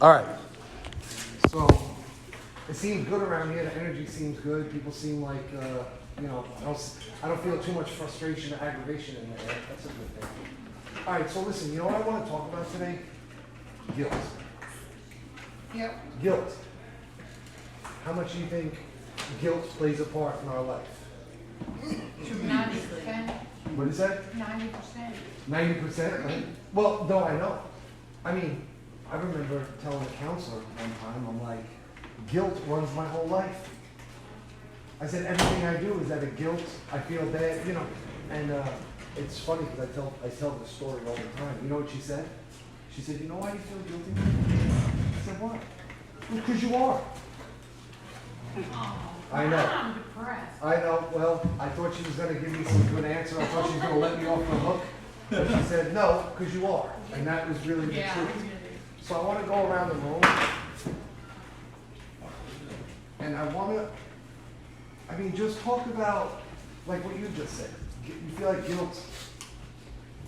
All right. So it seems good around here. The energy seems good. People seem like, I don't feel too much frustration or aggravation in the air. That's a good thing. All right. So listen, you know what I want to talk about today? Guilt. Yep. Guilt. How much do you think guilt plays a part in our life? 90%. What is that? 90%. 90%? Right? Well, no, I know. I mean, I remember telling a counselor one time, I'm like, guilt runs my whole life. I said, everything I do is out of guilt. I feel bad, you know. And it's funny because I tell this story all the time. You know what she said? She said, you know why you feel guilty? I said, why? Because you are. I know. I'm depressed. I know. Well, I thought she was going to give me some good answer. I thought she was going to let me off the hook. But she said, no, because you are. And that was really the truth. So I want to go around the room. And I want to, just talk about, like what you just said. You feel like guilt.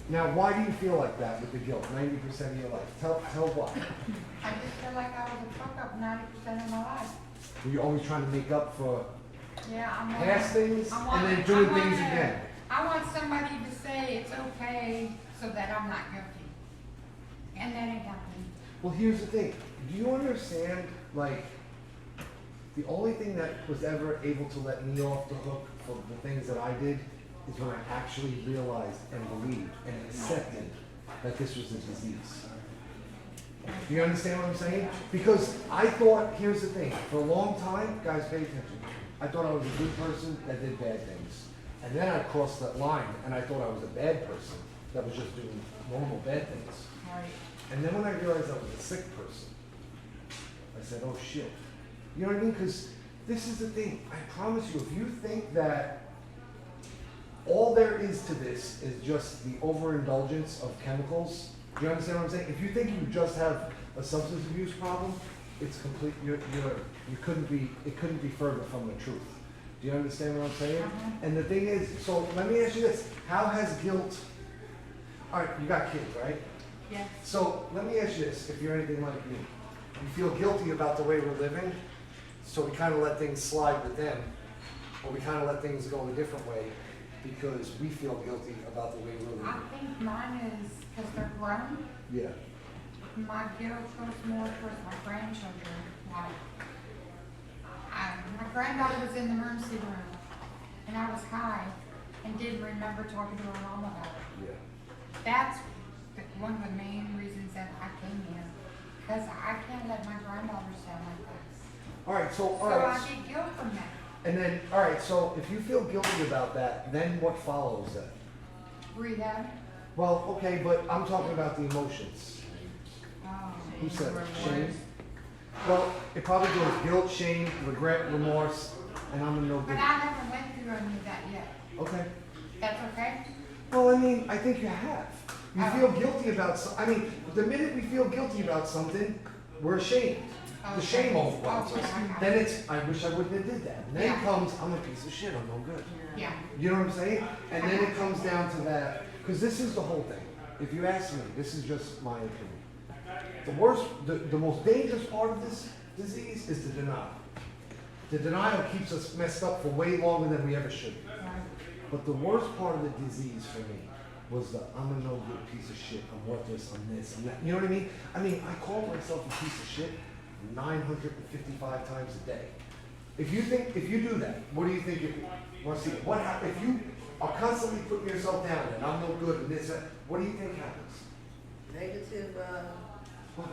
Now, why do you feel like that with the guilt, 90% of your life? Tell why. I just feel like I was a fuck up 90% of my life. Were you always trying to make up for Yeah, past things and then doing things again? I want somebody to say it's okay so that I'm not guilty. And that ain't happening. Well, here's the thing. Do you understand, like, the only thing that was ever able to let me off the hook for the things that I did is when I actually realized and believed and accepted that this was a disease. Do you understand what I'm saying? Because I thought, here's the thing, for a long time, guys, pay attention. I thought I was a good person that did bad things. And then I crossed that line and I thought I was a bad person that was just doing normal bad things. Right. And then when I realized I was a sick person, I said, oh shit. You know what I mean? Because this is the thing. I promise you, if you think that all there is to this is just the overindulgence of chemicals, do you understand what I'm saying? If you think you just have a substance abuse problem, it's complete. It couldn't be further from the truth. Do you understand what I'm saying? Uh-huh. And the thing is, so let me ask you this: how has guilt? All right, you got kids, right? Yes. So let me ask you this: if you're anything like me, you feel guilty about the way we're living, so we kind of let things slide with them, or we kind of let things go a different way because we feel guilty about the way we're living. I think mine is because they're grown. Yeah. My guilt goes more towards my grandchildren. Like, my granddaughter was in the emergency room, and I was high and didn't remember talking to her mom about it. Yeah. That's one of the main reasons that I came here, because I can't let my granddaughter sound like this. All right. So So I get guilt from that. And then, all right. So if you feel guilty about that, then what follows that? Rehab. Well, okay, but I'm talking about the emotions. Oh. Who said it? Shame? Well, it probably goes guilt, shame, regret, remorse, and I'm in no But good. I haven't went through any of that yet. Okay. That's okay? Well, I think you have. You Oh. feel guilty about the minute we feel guilty about something, we're ashamed. The Okay. shame overwhelms Okay, us. I got Then it. it's, I wish I wouldn't have did that. And then Yeah. it comes, I'm a piece of shit, I'm no good. Yeah. You know what I'm saying? And then it comes down to that, because this is the whole thing. If you ask me, this is just my opinion. The most dangerous part of this disease is the denial. The denial keeps us messed up for way longer than we ever should. Right. But the worst part of the disease for me was the I'm a no good piece of shit, I'm worthless, I'm this, I'm that. You know what I mean? I call myself a piece of shit 955 times a day. If you do that, what do you think what happens? If you are constantly putting yourself down and I'm no good and this, that, what do you think happens? Negative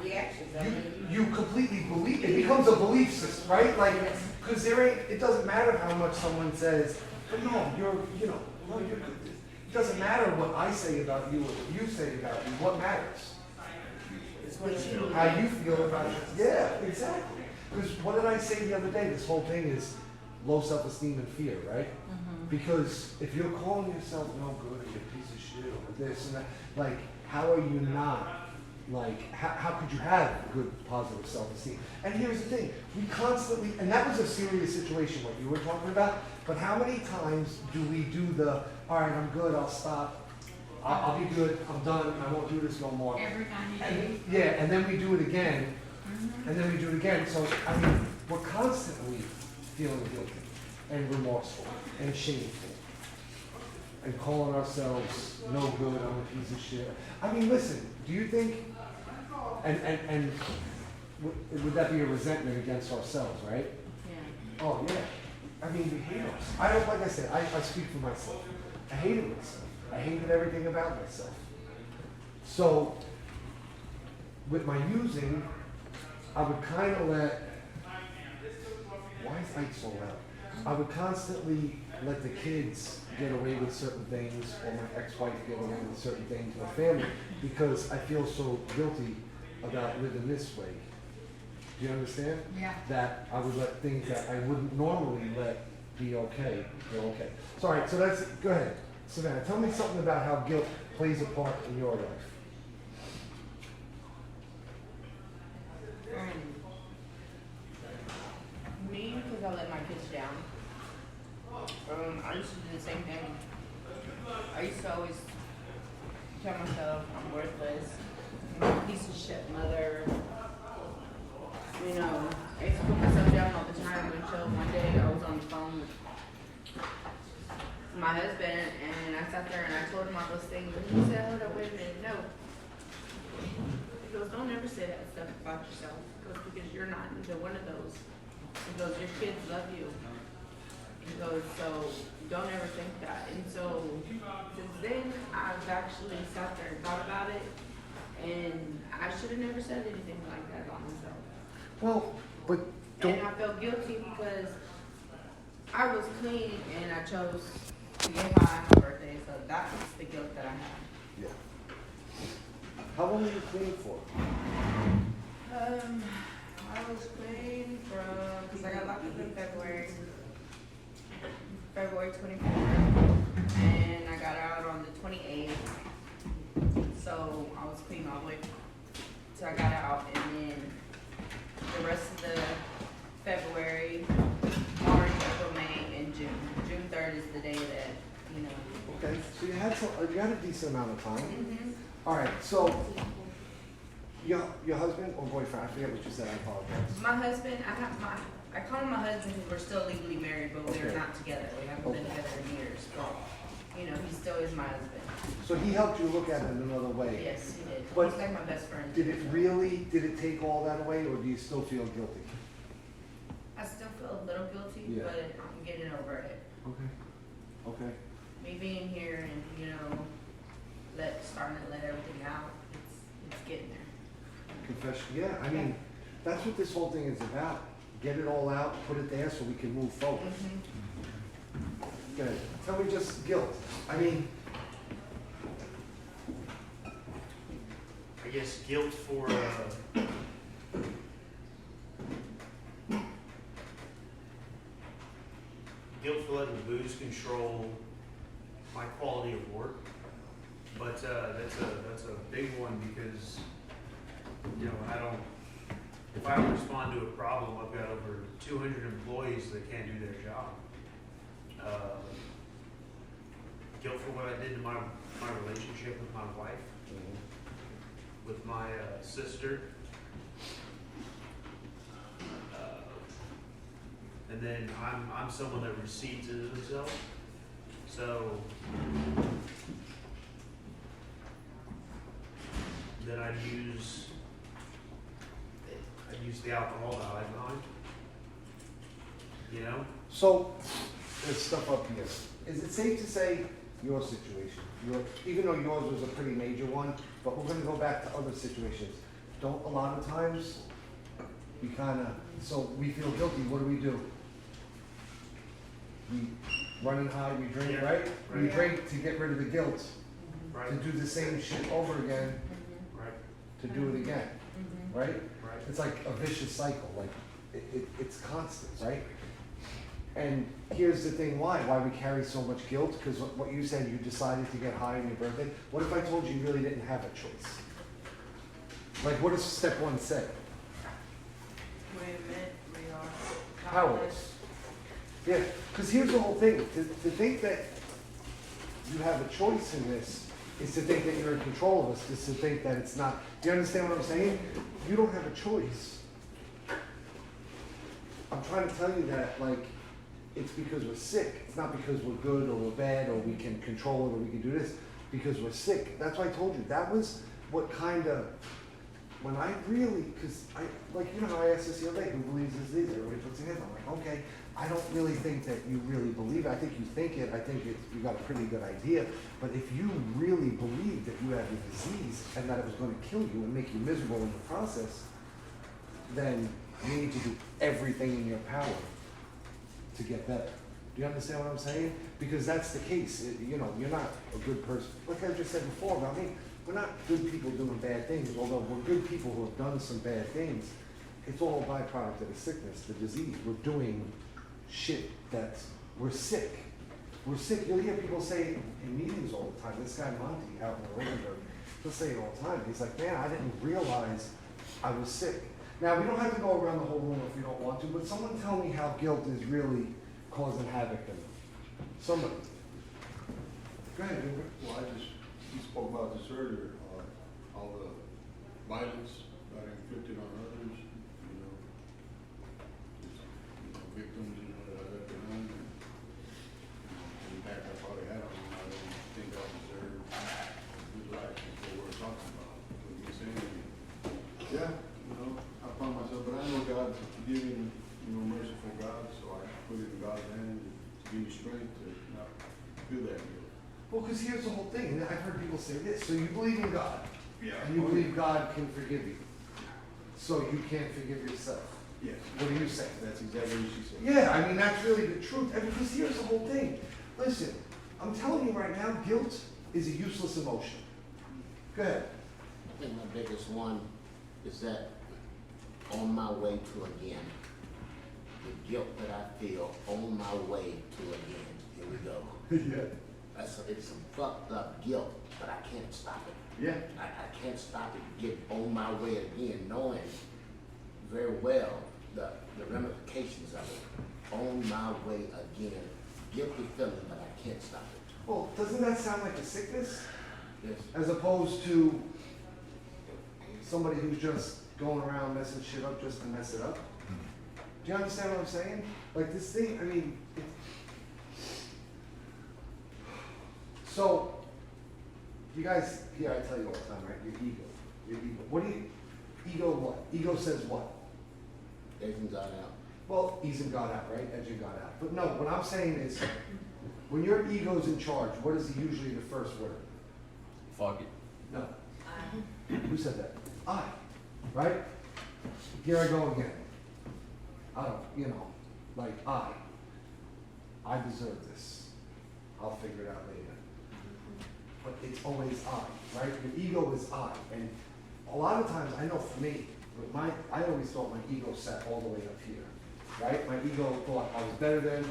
reactions. I mean, You completely believe, it becomes a belief system, right? Like, because it doesn't matter how much someone says, but no, you're good. It doesn't matter what I say about you or what you say about you, what matters? it's what you How you feel about it. Yeah, exactly. Because what did I say the other day? This whole thing is low self-esteem and fear, right? Because if you're calling yourself no good or you're a piece of shit or this and that, like, how are you not, like, how could you have good, positive self-esteem? And here's the thing, we constantly, and that was a serious situation, what you were talking about, but how many times do we do all right, I'm good, I'll stop, I'll be good, I'm done, I won't do this no more. Every 90 And, days. yeah, and then we do it again, and then we do it again. So, I mean, we're constantly feeling guilty and remorseful and shameful and calling ourselves no good, I'm a piece of shit. I mean, listen, do you think, and would that be a resentment against ourselves, right? Yeah. Oh, yeah. I mean, we hate ourselves. I don't, like I said, I speak for myself. I hated myself. I hated everything about myself. So, with my using, I would kind of let, why is Ike so loud? I would constantly let the kids get away with certain things, or my ex-wife get away with certain things, or family, because I feel so guilty about living this way. Do you understand? Yeah. That I would let things that I wouldn't normally let be okay, go okay. So, all right, so that's, go ahead. Savannah, tell me something about how guilt plays a part in your life. Me, because I let my kids down. I used to do the same thing. I used to always tell myself I'm worthless, I'm a piece of shit mother. You know, I used to put myself down all the time until one day I was on the phone with my husband and I sat there and I told him all those things and he said, hold up, wait a minute, no. He goes, don't ever say that stuff about yourself. He goes, because you're not either one of those. He goes, your kids love you. He goes, so don't ever think that. And so since then, I've actually sat there and thought about it, and I should have never said anything like that about myself. Well, but don't. And I felt guilty because I was clean and I chose to get high on my birthday, so that's the guilt that I have. Yeah. How long were you clean for? I was clean from, because I got locked up in February 24th, and I got out on the 28th, so I was clean all the way, so I got out, and then the rest of the February, March, April, May, and June. June 3rd is the day that, you know. Okay, so you had a decent amount of time. Mm-hmm. All right, so your husband or boyfriend? I forget what you said. I apologize. My husband, I call him my husband because we're still legally married, but we're Okay. not together. We haven't been together in years, but, you know, he still is my husband. So he helped you look at it another way. Yes, he did. But He's like my best friend. Did it take all that away, or do you still feel guilty? I still feel a little guilty, Yeah. but I'm getting over it. Okay. Okay. Me being here and, you know, starting to let everything out, it's getting there. Confession. Yeah, I mean, that's what this whole thing is about. Get it all out, put it there so we can move forward. Mm-hmm. Good. Tell me just guilt. I mean, I guess guilt for letting booze control my quality of work, but that's a big one because you know if I don't respond to a problem, I've got over 200 employees that can't do their job. Guilt for what I did to my relationship with my wife, with my sister, and then I'm someone that recedes into themselves. So then I use the alcohol to hide behind. You know? so there's stuff up here. Is it safe to say your situation, even though yours was a pretty major one, but we're gonna go back to other situations. Don't a lot of times we so we feel guilty, what do? We run and hide, we drink, Yeah, right? We right. drink to get rid of the guilt, Right? to do the same shit over again, Right? to do it again, right? Right? It's like a vicious cycle, like it's constant, right? And here's the thing why we carry so much guilt, because what you said, you decided to get high on your birthday. What if I told you you really didn't have a choice? Like, what does step one say? Wait a minute, we are Powerless. Yeah, because here's the whole thing, to think that you have a choice in this is to think that you're in control of us, is to think that it's not, do you understand what I'm saying? You don't have a choice. I'm trying to tell you that, like, it's because we're sick. It's not because we're good or we're bad or we can control it or we can do this. Because we're sick. That's why I told you. That was what kind of, when I really, because I, like, you know how I asked this the other day, who believes this is? Everybody puts their hand. I'm like, okay, I don't really think that you really believe it. I think you think it. I think you got a pretty good idea. But if you really believe that you have a disease and that it was going to kill you and make you miserable in the process, then you need to do everything in your power to get better. Do you understand what I'm saying? Because that's the case. You know, you're not a good person. Like I just said before about me, we're not good people doing bad things, although we're good people who have done some bad things. It's all a byproduct of the sickness, the disease. We're doing shit that's, we're sick. We're sick. You'll hear people say in meetings all the time, this guy Monty out in Orenburg, he'll say it all the time. He's like, man, I didn't realize I was sick. Now, we don't have to go around the whole room if we don't want to, but someone tell me how guilt is really causing havoc in somebody. Go ahead, Ingrid. Well, you spoke about this earlier, all the violence that inflicted on others, victims, that I left behind, and the impact I probably had on them. I don't think I deserve a good life before we're talking about. What you're saying, yeah, I found myself, but I know God's a forgiving, merciful God, so I put it in God's hands to give me strength to not feel that guilt. Well, because here's the whole thing, and I've heard people say this, so you believe in God, Yeah. and you believe God can forgive you, so you can't forgive yourself. Yes. What do you say? That's exactly what she said. Yeah, I mean, that's really the truth, and because here's the whole thing. Listen, I'm telling you right now, guilt is a useless emotion. Go ahead. I think my biggest one is that on my way to again, the guilt that I feel on my way to again. Here we go. Yeah. It's some fucked up guilt, but I can't stop it. Yeah. I can't stop it. Get on my way again, knowing very well the ramifications of it. On my way again. Guilty feeling, but I can't stop it. Well, doesn't that sound like a sickness? Yes. As opposed to somebody who's just going around messing shit up just to mess it up? Do you understand what I'm saying? Like this thing, I mean, so, you guys, here I tell you all the time, right? Your ego. What do you, ego what? Ego says what? Edging God out. Well, easing God out, right? Edging God out. But no, what I'm saying is, when your ego's in charge, what is usually the first word? Fuck it. No. Who said that? I. Right? Here I go again. I don't, I deserve this. I'll figure it out later. But it's always I, right? Your ego is I. And a lot of times, I know for me, I always thought my ego sat all the way up here, right? My ego thought I was better than,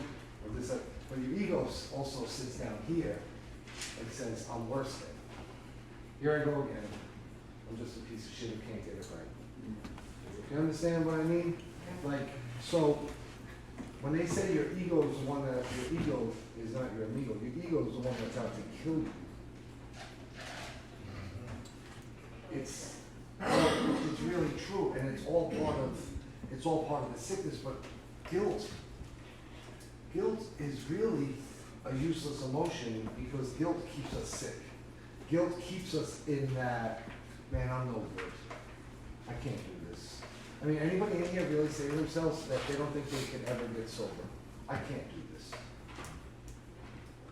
or this, but your ego also sits down here and says, I'm worse than. Here I go again. I'm just a piece of shit who can't get it right. You understand what I mean? Like, so, when they say your ego is the one that, your ego is not your amigo, your ego is the one that's out to kill you. It's really true, and it's all part of the sickness, but guilt is really a useless emotion because guilt keeps us sick. Guilt keeps us in that, man, I'm no good. I can't do this. I mean, anybody in here really say to themselves that they don't think they can ever get sober? I can't do this.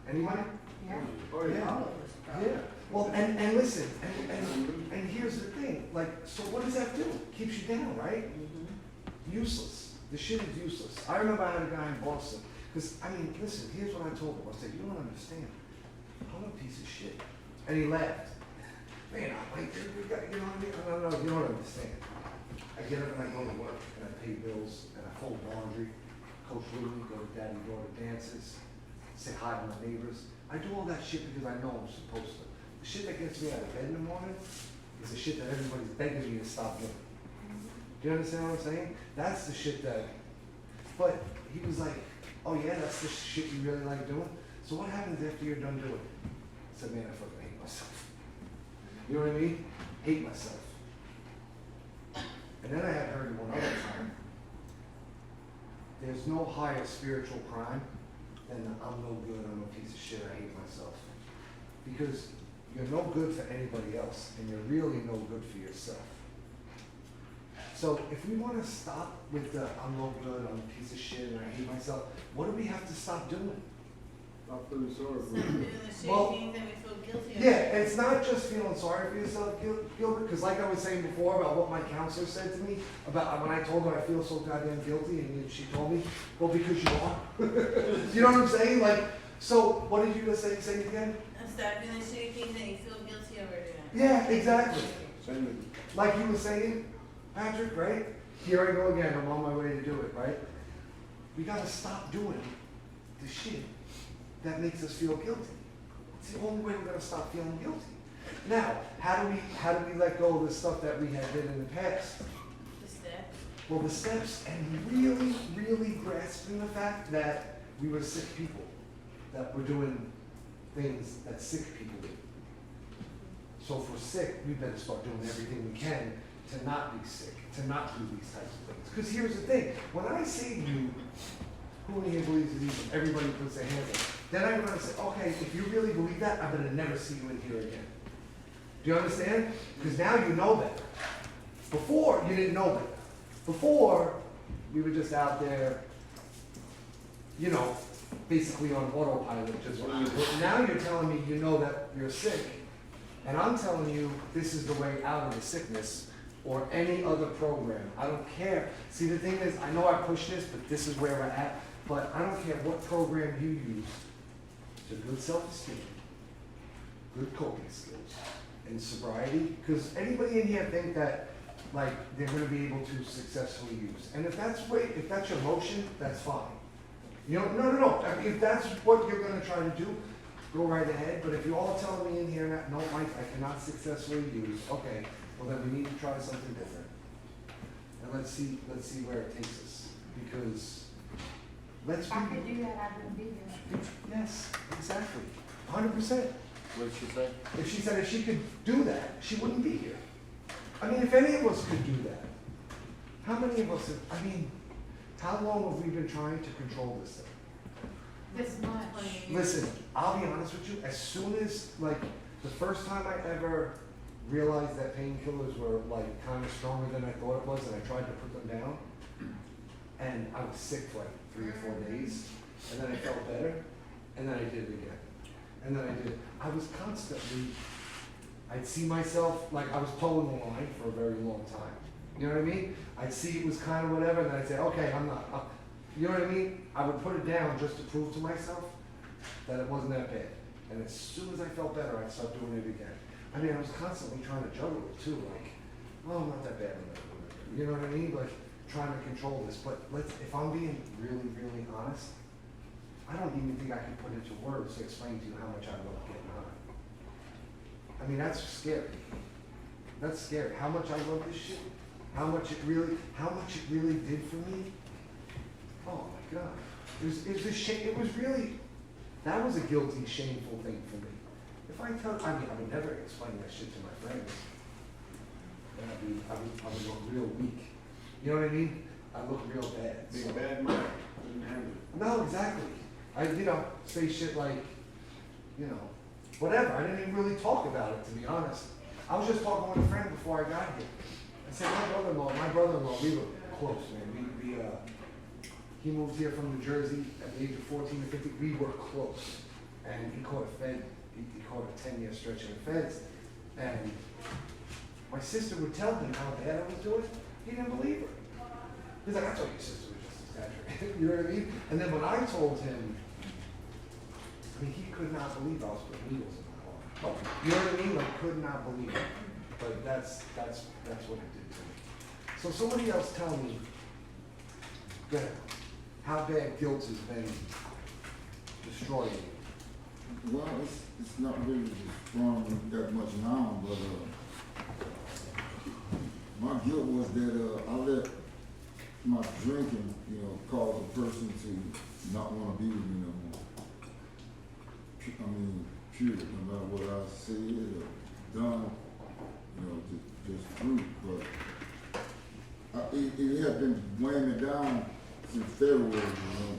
Anybody? Yeah. Oh, yeah. All of us, probably. Yeah. Well, and listen, and here's the thing, like, so what does that do? Keeps you down, right? Useless. The shit is useless. I remember I had a guy in Boston, because, I mean, listen, here's what I told him. I said, you don't understand. I'm a piece of shit. And he laughed. Man, I'm like, we got, you know what I mean? No, you don't understand. I get up and I go to work, and I pay bills, and I fold laundry, coach Louie, go to daddy-daughter dances, say hi to my neighbors. I do all that shit because I know I'm supposed to. The shit that gets me out of bed in the morning is the shit that everybody's begging me to stop doing. Do you understand what I'm saying? That's the shit that, but he was like, oh yeah, that's the shit you really like doing? So what happens after you're done doing it? I said, man, I fucking hate myself. You know what I mean? Hate myself. And then I had heard one other time. There's no higher spiritual crime than the I'm no good, I'm a piece of shit, I hate myself. Because you're no good for anybody else, and you're really no good for yourself. So if we want to stop with the I'm no good, I'm a piece of shit, and I hate myself, what do we have to stop doing? Stop feeling sorry for Stop you. doing the Well, shitty things that we feel guilty of. Yeah, and it's not just feeling sorry for yourself, Gilbert, because like I was saying before about what my counselor said to me, about when I told her I feel so goddamn guilty, and she told me, well, because you are. You know what I'm saying? Like, so what did you just say it again? And stop doing the shitty things that you feel guilty over doing. Yeah, exactly. Same with you. Like you were saying, Patrick, right? Here I go again, I'm on my way to do it, right? We gotta stop doing the shit that makes us feel guilty. It's the only way we're gonna stop feeling guilty. Now, how do we let go of the stuff that we had did in the past? The steps. Well, the steps and really, really grasping the fact that we were sick people, that we're doing things that sick people do. So if we're sick, we better start doing everything we can to not be sick, to not do these types of things. Because here's the thing, when I say to you, who in here believes in evil? Everybody puts their hands up. Then I'm gonna say, okay, if you really believe that, I'm gonna never see you in here again. Do you understand? Because now you know better. Before, you didn't know better. Before, we were just out there, you know, basically on autopilot, just what you were. Now you're telling me you know that you're sick, and I'm telling you this is the way out of the sickness or any other program. I don't care. See, the thing is, I know I push this, but this is where we're at, but I don't care what program you use to good self-esteem, good coping skills, and sobriety, because anybody in here think that like they're going to be able to successfully use. And if that's your motion, that's fine. You know, no. I mean, if that's what you're going to try to do, go right ahead. But if you're all telling me in here, that, no, Mike, I cannot successfully use, okay, well then we need to try something different. And let's see where it takes us. Because let's If I could be, do that, I wouldn't be here. yes, exactly, 100%. What did she say? If she said if she could do that, she wouldn't be here. I mean, if any of us could do that, how many of us have, I mean, how long have we been trying to control this thing? This much. Listen, I'll be honest with you, as soon as, like, the first time I ever realized that painkillers were, like, kind of stronger than I thought it was, and I tried to put them down, and I was sick for like 3 or 4 days, and then I felt better, and then I did it again. And then I did it. I was constantly, I'd see myself, like I was towing the line for a very long time. You know what I mean? I'd see it was kind of whatever, and then I'd say, okay, I'm not. You know what I mean? I would put it down just to prove to myself that it wasn't that bad. And as soon as I felt better, I'd start doing it again. I mean, I was constantly trying to juggle it too, like, oh, I'm not that bad. You know what I mean? Like, trying to control this. But if I'm being really, really honest, I don't even think I can put into words to explain to you how much I love getting high. I mean, that's scary. That's scary. How much I love this shit. How much it really did for me. Oh my God. It was a shame. It was really, that was a guilty, shameful thing for me. If I would never explain that shit to my friends. And I would look real weak. You know what I mean? I look real bad. Big So- bad man, didn't handle it. No, exactly. I, say shit like, whatever. I didn't even really talk about it, to be honest. I was just talking with a friend before I got here. I said, my brother-in-law, we were close, man. He moved here from New Jersey at the age of 14 or 15. We were close. And he caught a Fed, he caught a 10-year stretch in the Feds. And my sister would tell him how bad I was doing. He didn't believe her. He's like, I told your sister was just exaggerating. You know what I mean? And then when I told him, he could not believe I was putting needles in my arm. You know what I mean? Like, could not believe it. But that's what it did to me. So somebody else tell me, good, how bad guilt has been destroying you. Well, it's not really strong that much now, but my guilt was that I let my drinking, cause a person to not want to be with me no more. I mean, period. No matter what I said or done, you know, just fruit, but it has been weighing me down since February, you know,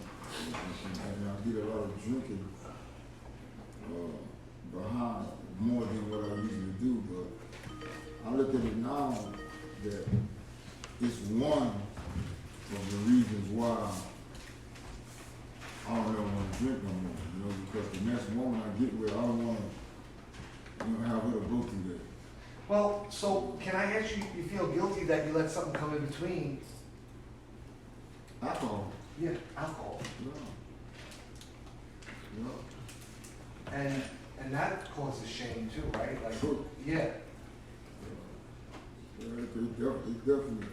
and I get a lot of drinking, behind more than what I usually do, but I look at it now that it's one of the reasons why I don't ever want to drink no more, you know, because the next woman I get with, I don't want to, you know, have her to go through that. Well, so can I ask you, you feel guilty that you let something come in between? Alcohol, Yeah, alcohol. yeah. Yeah. And that causes shame too, right? Like, Sure. yeah. Yeah, it definitely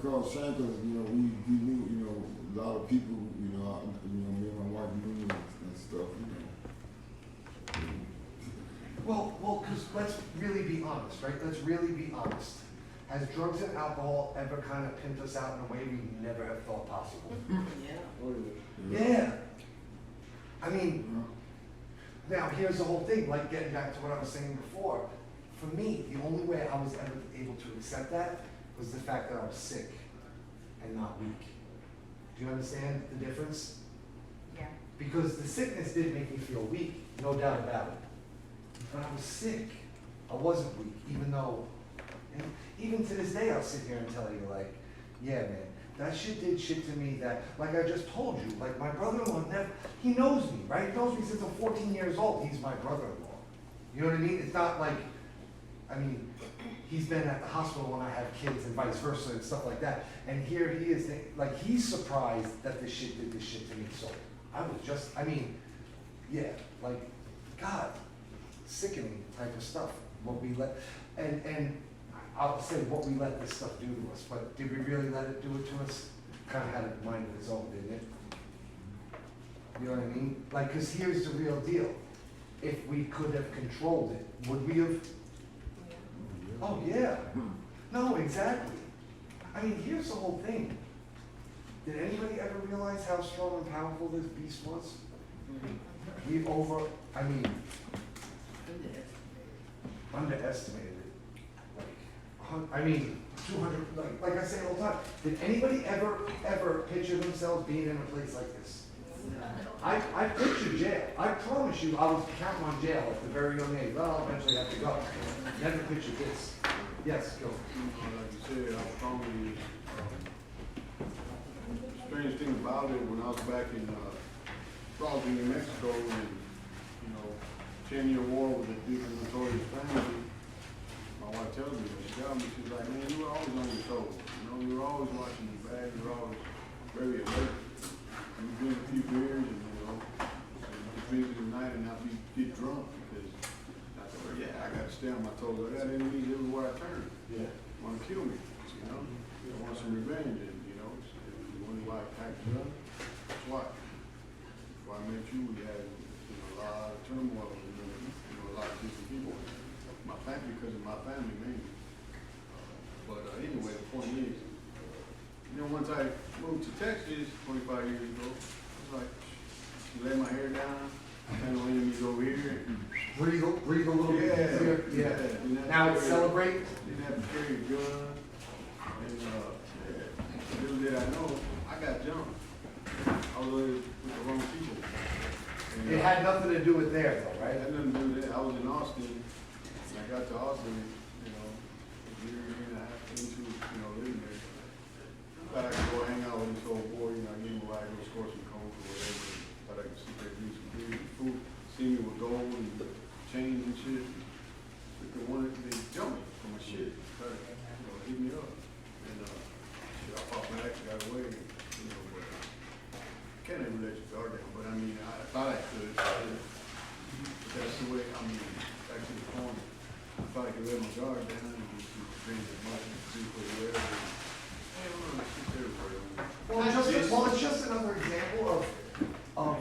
caused shame because, you know, we knew, you know, a lot of people, you know, me and my wife knew and stuff, you know. Well, because let's really be honest, right? Let's really be honest. Has drugs and alcohol ever kind of pimped us out in a way we never have thought possible? Yeah. Oh, yeah. Yeah. I mean, now here's the whole thing, like getting back to what I was saying before. For me, the only way I was ever able to accept that was the fact that I was sick and not weak. Do you understand the difference? Yeah. Because the sickness did make me feel weak, no doubt about it. But I was sick. I wasn't weak, even though, and even to this day, I'll sit here and tell you, like, yeah, man, that shit did shit to me that, like I just told you, like my brother-in-law never, he knows me, right? He knows me since I'm 14 years old. He's my brother-in-law. You know what I mean? It's not like, I mean, he's been at the hospital when I have kids and vice versa and stuff like that. And here he is, like he's surprised that this shit did this shit to me. So I was just, I mean, yeah, like, God, sickening type of stuff. What we let, and I'll say what we let this stuff do to us, but did we really let it do it to us? Kind of had a mind of its own, didn't it? You know what I mean? Like, cause here's the real deal. If we could have controlled it, would we have? Oh, yeah. No, exactly. I mean, here's the whole thing. Did anybody ever realize how strong and powerful this beast was? We underestimated it. Like, I mean, 200, like I say all the time, did anybody ever picture themselves being in a place like this? I pictured jail. I promise you, I was counting on jail at the very young age. Well, I'll eventually have to go. Never pictured this. Yes, go. Like you said, how strong it is. Strange thing about it, when I was back in Raleigh, New Mexico, and, you know, 10-year war with the Duke and Notorious family, my wife tells me, she tells me, she's like, man, you were always on your toes. You know, you were always watching your bag, you were always very alert. And you drink a few beers, and, you know, you drink at night and not get drunk, because I said, well, yeah, I got to stay on my toes. I got enemies everywhere I turn. Yeah. Want to kill me, you know? I want some revenge, and, you know, you wonder why I packed it up. That's why. Before I met you, we had, you know, a lot of turmoil, you know, a lot of different people. My family, because of my family, mainly. But anyway, the point is, you know, once I moved to Texas 25 years ago, I was like, lay my hair down, kind of enemies over here. Breathe a little bit easier. Yeah. Now it's celebrate. Didn't have to carry a gun. And little did I know, I got jumped. I was with the wrong people. And, It had nothing to do with there though, I right? had nothing to do with that. I was in Austin. And I got to Austin, you know, a year and a half into, you know, living there. Thought I could go hang out with this old boy, you know, I gave him a ride, go score some coke or whatever. Thought I could sit there and do some beer and food. See me with gold and chains and shit. But they wanted to jump me for my shit. Tried to, you know, hit me up. And shit, I fought back, got away, you know, but can't ever let your guard down. But I mean, I thought I could. But that's the way, I mean, back to the point. I thought I could let my guard down and just do things as much as do for whatever. I don't know, it's just everywhere. Well, it's just another example of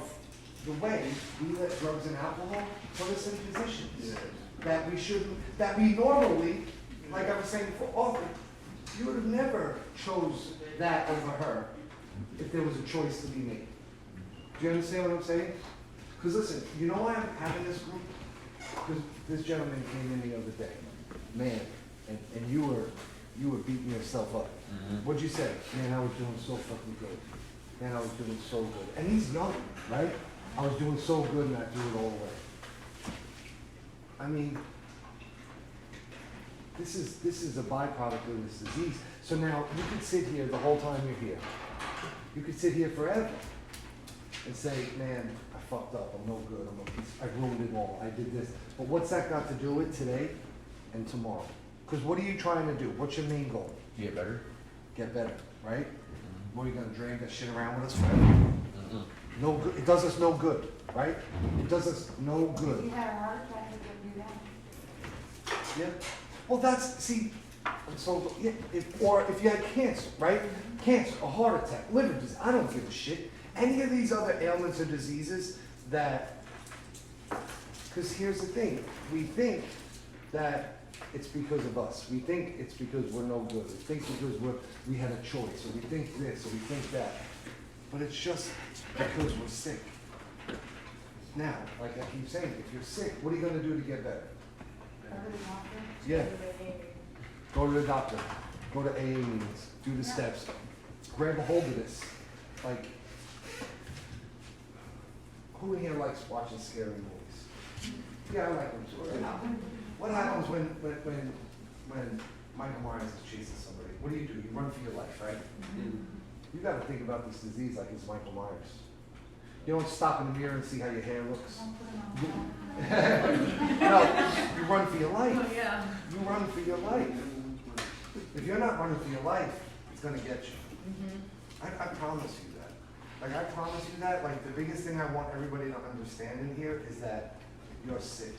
the way we let drugs and alcohol put us in positions Yes. that we shouldn't, that we normally, like I was saying before, often, you would have never chose that over her if there was a choice to be made. Do you understand what I'm saying? Because listen, you know why I'm having this group? Because this gentleman came in the other day. man, and you were beating yourself up. What'd you say? Man, I was doing so fucking good. Man, I was doing so good. And he's young, right? I was doing so good and I threw it all away. I mean, this is a byproduct of this disease. So now you could sit here the whole time you're here. You could sit here forever and say, man, I fucked up, I'm no good, I ruined it all, I did this. But what's that got to do with today and tomorrow? Because what are you trying to do? What's your main goal? Get better. Get better, right? What are you gonna drag that shit around with us forever? No good, it does us no good, right? It does us no If good. you had a heart attack, it would do that. Yeah. Well, that's, see, so, yeah, if you had cancer, right? Cancer, a heart attack, liver disease, I don't give a shit. Any of these other ailments or diseases that, because here's the thing, we think that it's because of us. We think it's because we're no good. We think because we had a choice, or we think this, or we think that. But it's just because we're sick. Now, like I keep saying, if you're sick, what are you gonna do to get better? Go to the doctor. Yeah. Go to the doctor, go to AA meetings, do the steps, grab a hold of this. Like, who in here likes watching scary movies? Yeah, I like them too. What happens when Michael Myers is chasing somebody? What do? You run for your life, right? You gotta think about this disease like it's Michael Myers. You don't stop in the mirror and see how your hair looks. Don't put it on. No, you run for your life. Oh, yeah. You run for your life. If you're not running for your life, it's gonna get you. I promise you that. Like, I promise you that. Like, the biggest thing I want everybody to understand in here is that you're sick.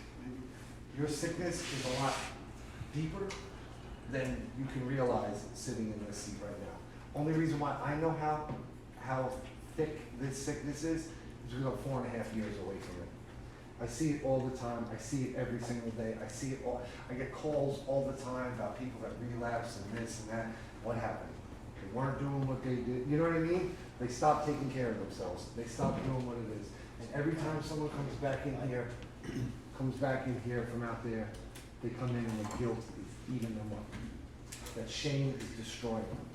Your sickness is a lot deeper than you can realize sitting in this seat right now. Only reason why I know how thick this sickness is because I'm 4.5 years away from it. I see it all the time. I see it every single day. I see it all. I get calls all the time about people that relapse and this and that. What happened? They weren't doing what they did. You know what I mean? They stopped taking care of themselves. They stopped doing what it is. And every time someone comes back in here from out there, they come in and the guilt is eating them up. That shame is destroying them.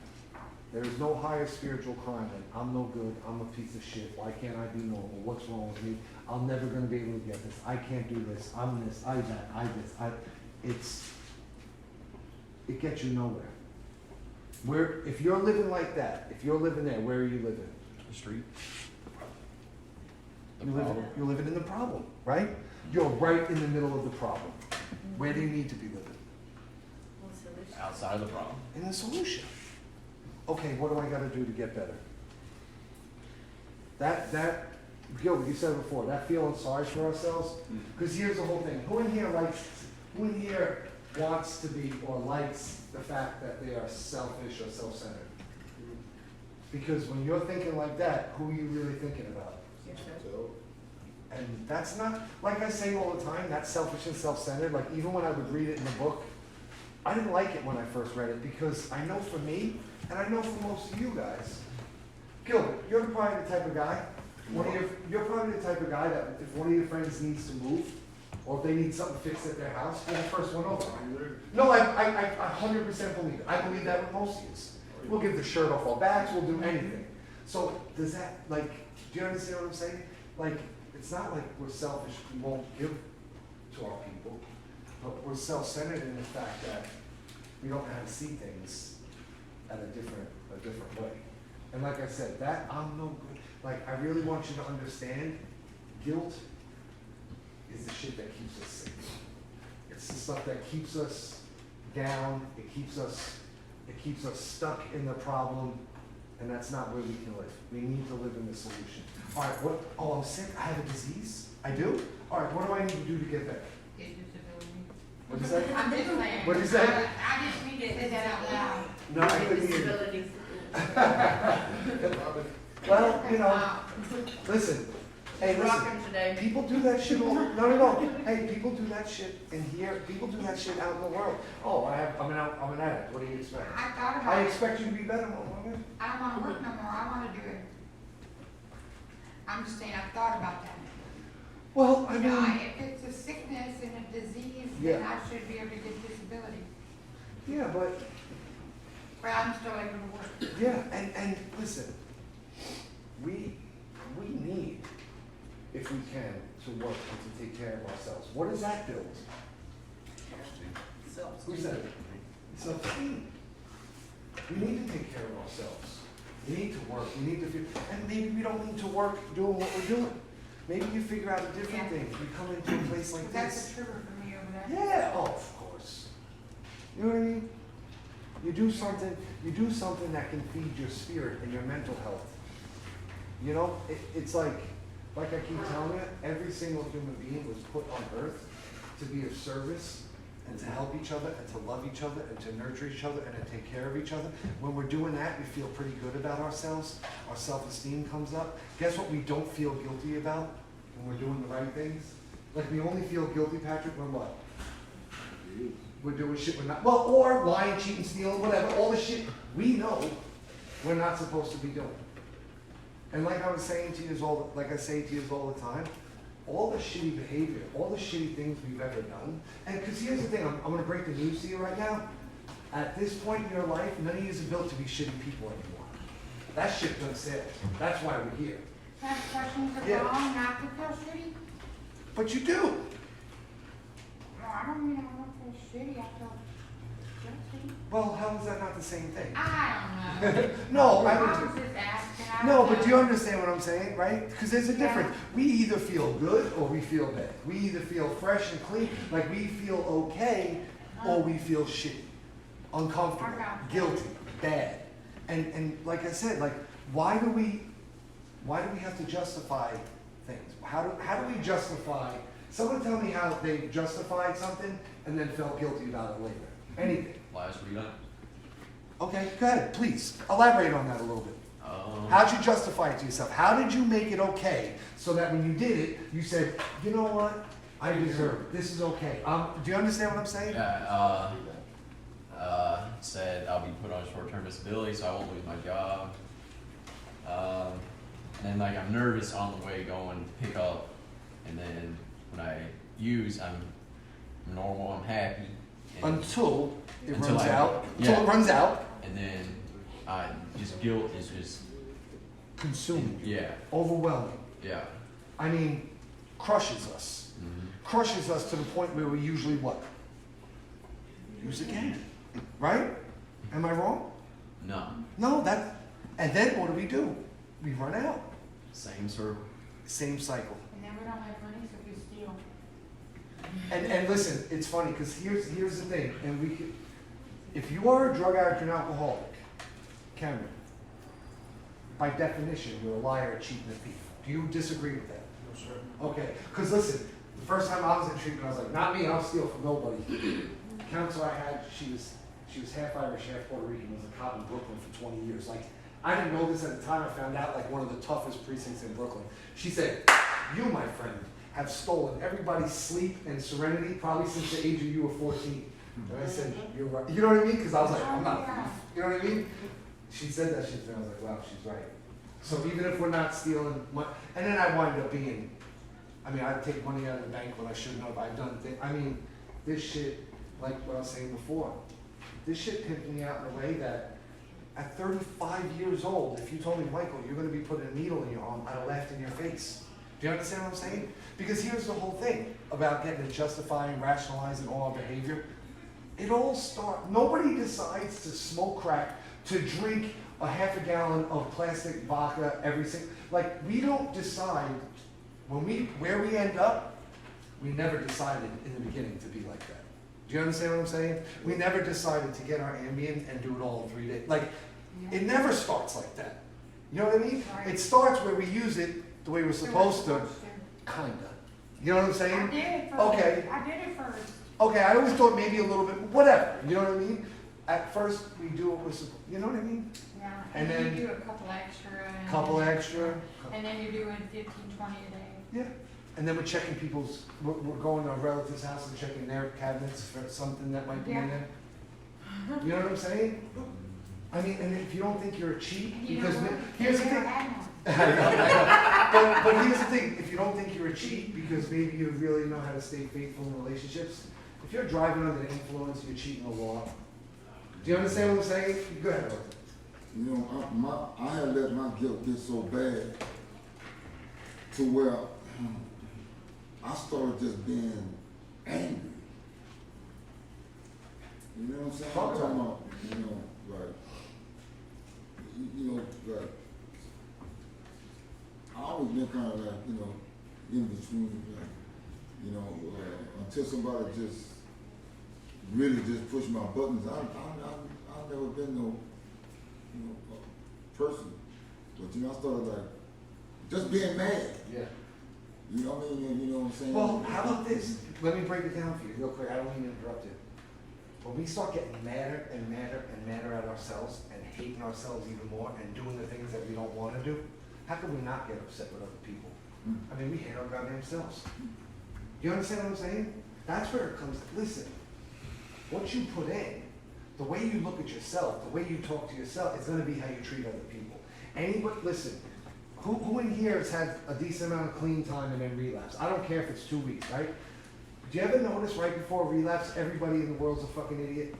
There is no higher spiritual crime than I'm no good, I'm a piece of shit, why can't I be normal, what's wrong with me, I'm never gonna be able to get this, I can't do this, I'm this, I that, I this, it gets you nowhere. If you're living like that, if you're living there, where are you living? The street. You're living in the problem, right? You're right in the middle of the problem. Where do you need to be living? Outside of the problem. In the solution. Okay, what do I gotta do to get better? That, Gil, you said it before, that feeling sorry for ourselves, because here's the whole thing. Who in here wants to be, or likes the fact that they are selfish or self-centered? Because when you're thinking like that, who are you really thinking about? And that's not, like I say all the time, that's selfish and self-centered. Like, even when I would read it in the book, I didn't like it when I first read it, because I know for me, and I know for most of you guys, Gilbert, you're probably the type of guy, you're probably the type of guy that if one of your friends needs to move, or if they need something fixed at their house, you're the first one over. No, I 100% believe it. I believe that with most of us. We'll give the shirt off our backs, we'll do anything. So, does that, like, do you understand what I'm saying? Like, it's not like we're selfish, we won't give to our people, but we're self-centered in the fact that we don't know how to see things at a different way. And like I said, that I'm no good. Like, I really want you to understand, guilt is the shit that keeps us sick. It's the stuff that keeps us down, it keeps us stuck in the problem, and that's not where we can live. We need to live in the solution. All right, I'm sick, I have a disease? I do? All right, what do I need to do to get better? Get disability. What did you say? I'm just saying. What'd you say? I just need to say that out loud. No, I couldn't hear you. Disabilities. Well, you know, listen, hey, listen. Rocking today. People do that shit all, no. Hey, people do that shit in here, people do that shit out in the world. Oh, I'm an addict, what do you expect? I thought I about it. expect you to be better, motherfucker. I don't wanna work no more, I wanna do it. I'm just saying, I thought about that. Well, I Now, mean, if it's a sickness and a disease, Yeah. then I should be able to get disability. yeah, but, But I'm still able to work. yeah, and listen, we need, if we can, to work and to take care of ourselves. What does that build? Who said it? Self-esteem. We need to take care of ourselves. We need to work, we need to feel, and maybe we don't need to work doing what we're doing. Maybe you figure out a different Yeah. thing. You come into a place like That's this. a trigger for me over there. Yeah, oh, of course. You know what I mean? You do something that can feed your spirit and your mental health. You know, it's like I keep telling you, every single human being was put on earth to be of service and to help each other and to love each other and to nurture each other and to take care of each other. When we're doing that, we feel pretty good about ourselves. Our self-esteem comes up. Guess what we don't feel guilty about when we're doing the right things? Like we only feel guilty, Patrick, when what? We're doing shit we're not, well, or lying, cheating, stealing, whatever, all the shit we know we're not supposed to be doing. And like I was saying to you like I say to you all the time, all the shitty behavior, all the shitty things we've ever done, and because here's the thing, I'm gonna break the news to you right now. At this point in your life, none of you are built to be shitty people anymore. That shit done said. That's why we're here. Have questions are Yeah. wrong, not to feel shitty? But you do. No, I don't mean I don't feel shitty, I feel guilty. Well, how is that not the same thing? I don't know. No, I I was would. just asking. I No, don't but know. do you understand what I'm saying, right? Because there's a Yeah. difference. We either feel good or we feel bad. We either feel fresh and clean, like we feel okay, or we feel shitty, uncomfortable, I got it. guilty, bad. And like I said, like why do we have to justify things? How do we justify? Someone tell me how they justified something and then felt guilty about it later. Anything. Last weekend. Okay, go ahead, please elaborate on that a little bit. How'd you justify it to yourself? How did you make it okay so that when you did it, you said, you know what? I deserve it. This is okay. Do you understand what I'm saying? Yeah, said I'll be put on short-term disability, so I won't lose my job. And then like I'm nervous on the way going to pick up, and then when I use, I'm normal, I'm happy. And, Until it Until runs I- out. yeah. Until it runs out. and then just guilt is just, Consuming you. yeah, Overwhelming. yeah. I mean, crushes us. Mhm. Crushes us to the point where we usually what? Use again. Right? Am I wrong? No, No, and then what do? We run out. same circle. Same cycle. And then we don't have money, so we steal. And listen, it's funny because here's the thing, and if you are a drug addict and alcoholic, Cameron, by definition, you're a liar, a cheat, and a thief. Do you disagree with that? No, sir. Okay, because listen, the first time I was in treatment, I was like, not me, I'll steal from nobody. The counselor I had, she was half Irish, half Puerto Rican, was a cop in Brooklyn for 20 years. Like, I didn't know this at the time. I found out like one of the toughest precincts in Brooklyn. She said, you, my friend, have stolen everybody's sleep and serenity probably since the age of you were 14. And I said, you're right. You know what I mean? Because I was like, I'm not a thief. You know what I mean? She said that shit to me. I was like, wow, she's right. So even if we're not stealing money, and then I wind up being, I mean, I take money out of the bank when I shouldn't have. I've done things. I mean, this shit, like what I was saying before, this shit pimped me out in a way that at 35 years old, if you told me, Michael, you're going to be putting a needle in your arm, I'd have laughed in your face. Do you understand what I'm saying? Because here's the whole thing about getting to justifying, rationalizing all our behavior. It all starts, nobody decides to smoke crack, to drink a half a gallon of plastic vodka every single, like we don't decide where we end up, we never decided in the beginning to be like that. Do you understand what I'm saying? We never decided to get our Ambien and do it all in 3 days. Like, it never starts like that. You know what I mean? Right. It starts where we use it the way we're supposed to, kinda. You know what I'm I saying? did it first. Okay. I did it first. Okay, I always thought maybe a little bit, whatever, you know what I mean? At first, we do what we're supposed, you know what I mean? Yeah. And then then- you do a couple extra. And Couple then- extra. And then you're doing 15, 20 a day. Yeah. And then we're checking we're going to our relatives' house and checking their cabinets for something that might be in Yeah. there. You know what I'm saying? I mean, and if you don't think you're a cheat, And you because know what? here's the They never thing. had one. But here's the thing, if you don't think you're a cheat, because maybe you really know how to stay faithful in relationships, if you're driving under the influence, you're cheating the law. Do you understand what I'm saying? Go ahead. Arthur. You know, I had let my guilt get so bad to where I started just being angry. You know what I'm saying? I'm talking about, you know, like, you know, like, I always been kind of like, you know, in between, like, you know, until somebody just really just pushed my buttons. I've never been no, you know, person. But, you know, I started like, just being mad. Yeah. You know what I mean? You know what I'm saying? Well, how about this? Let me break it down for you real quick. I don't mean to interrupt you. When we start getting madder and madder and madder at ourselves and hating ourselves even more and doing the things that we don't want to do, how can we not get upset with other people? I mean, we hate our goddamn selves. You understand what I'm saying? That's where it comes. Listen, what you put in, the way you look at yourself, the way you talk to yourself, is going to be how you treat other people. Anybody, listen, who in here has had a decent amount of clean time and then relapse? I don't care if it's 2 weeks, right? Do you ever notice right before relapse, everybody in the world's a fucking idiot?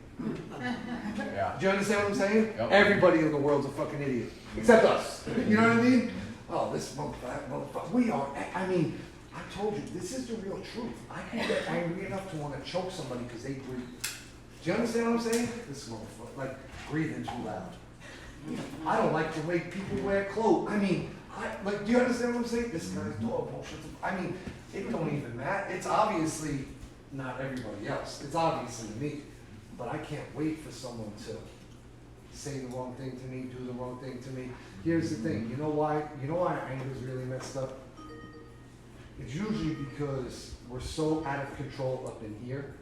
Yeah. Do you understand what I'm saying? Yep. Everybody in the world's a fucking idiot, except us. You know what I mean? Oh, this motherfucker. We are. I mean, I told you, this is the real truth. I can get angry enough to want to choke somebody because they breathe. Do you understand what I'm saying? This motherfucker, like breathing too loud. I don't like the way people wear clothes. I mean, do you understand what I'm saying? This guy's dog bullshit. I mean, it don't even matter. It's obviously not everybody else. It's obviously me. But I can't wait for someone to say the wrong thing to me, do the wrong thing to me. Here's the thing. You know why anger is really messed up? It's usually because we're so out of control up in here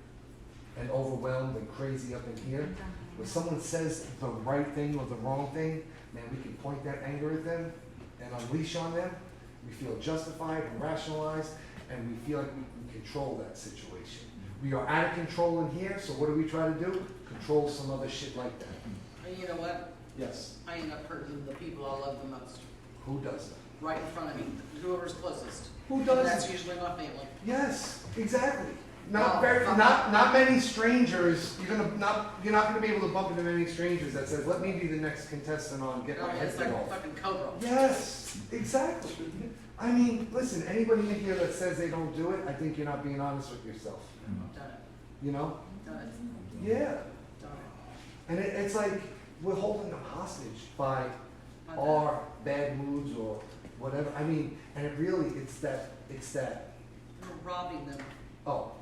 and overwhelmed and crazy up in here. When someone says the right thing or the wrong thing, man, we can point that anger at them and unleash on them. We feel justified and rationalized, and we feel like we can control that situation. We are out of control in here, so what do we try to do? Control some other shit like that. And you know what? Yes. I end up hurting the people I love the most. Who does that? Right in front of me. Whoever's closest. Who does And that's it? usually my family. Yes, exactly. Well, Not many strangers. You're not gonna be able to bump into many strangers that says, "Let me be the next contestant on Get Oh, My yeah, Head it's like Blown a Off." fucking cobra. Yes, exactly. I mean, listen, anybody in here that says they don't do it, I think you're not being honest with yourself. Done it. You know? Done it. Yeah. Done it. And it's like we're holding them hostage by My our bad moods or whatever. I mean, and it's that, We're robbing them. oh,